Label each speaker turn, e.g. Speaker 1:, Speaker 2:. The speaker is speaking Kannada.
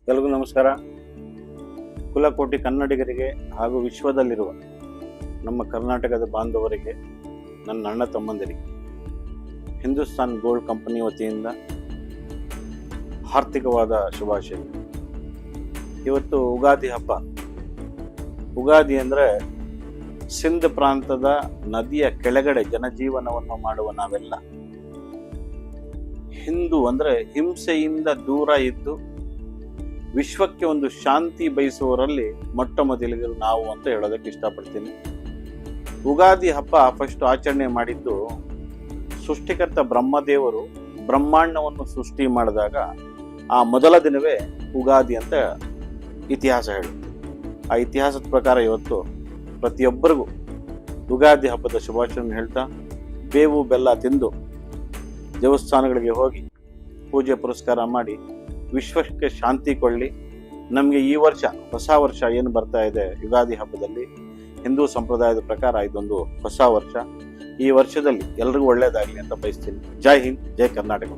Speaker 1: ಎಲ್ಲರಿಗೂ ನಮಸ್ಕಾರ. ಕುಲಕೋಟಿ ಕನ್ನಡಿಗರಿಗೆ ಹಾಗೂ ವಿಶ್ವದಲ್ಲಿರುವ ನಮ್ಮ ಕರ್ನಾಟಕದ ಬಾಂಧವರಿಗೆ, ನನ್ನ ಅಣ್ಣ ತಮ್ಮಂದಿರಿಗೆ ಹಿಂದೂಸ್ತಾನ್ ಗೋಲ್ಡ್ ಕಂಪನಿ ವತಿಯಿಂದ ಆರ್ಥಿಕವಾದ ಶುಭಾಶಯಗಳು. ಇವತ್ತು ಯುಗಾದಿ ಹಬ್ಬ. ಯುಗಾದಿ ಅಂದರೆ ಸಿಂಧ್ ಪ್ರಾಂತದ ನದಿಯ ಕೆಳಗಡೆ ಜನಜೀವನವನ್ನು ಮಾಡುವ ನಾವೆಲ್ಲ ಹಿಂದೂ ಅಂದರೆ ಹಿಂಸೆಯಿಂದ ದೂರ ಇದ್ದು ವಿಶ್ವಕ್ಕೆ ಒಂದು ಶಾಂತಿ ಬಯಸುವವರಲ್ಲಿ ಮೊಟ್ಟ ಮೊದಲಿಗೆ ನಾವು ಅಂತ ಹೇಳೋದಕ್ಕೆ ಇಷ್ಟಪಡ್ತೀನಿ. ಯುಗಾದಿ ಹಬ್ಬ ಫಸ್ಟ್ ಆಚರಣೆ ಮಾಡಿದ್ದು ಸೃಷ್ಟಿಕರ್ತ ಬ್ರಹ್ಮದೇವರು ಬ್ರಹ್ಮಾಂಡವನ್ನು ಸೃಷ್ಟಿ ಮಾಡಿದಾಗ ಆ ಮೊದಲ ದಿನವೇ ಯುಗಾದಿ ಅಂತ ಇತಿಹಾಸ ಹೇಳುತ್ತೆ. ಆ ಇತಿಹಾಸದ ಪ್ರಕಾರ ಇವತ್ತು ಪ್ರತಿಯೊಬ್ಬರಿಗೂ ಯುಗಾದಿ ಹಬ್ಬದ ಶುಭಾಶಯ ಹೇಳ್ತಾ, ಬೇವು ಬೆಲ್ಲ ತಿಂದು ದೇವಸ್ಥಾನಗಳಿಗೆ ಹೋಗಿ ಪೂಜೆ ಪುರಸ್ಕಾರ ಮಾಡಿ ವಿಶ್ವಕ್ಕೆ ಶಾಂತಿ ಕೊಳ್ಳಿ. ನಮಗೆ ಈ ವರ್ಷ ಹೊಸ ವರ್ಷ ಏನು ಬರ್ತಾ ಇದೆ ಯುಗಾದಿ ಹಬ್ಬದಲ್ಲಿ, ಹಿಂದೂ ಸಂಪ್ರದಾಯದ ಪ್ರಕಾರ ಇದೊಂದು ಹೊಸ ವರ್ಷ. ಈ ವರ್ಷದಲ್ಲಿ ಎಲ್ರಿಗೂ ಒಳ್ಳೇದಾಗಲಿ ಅಂತ ಬಯಸ್ತೀನಿ. ಜೈ ಹಿಂದ್, ಜೈ ಕರ್ನಾಟಕ.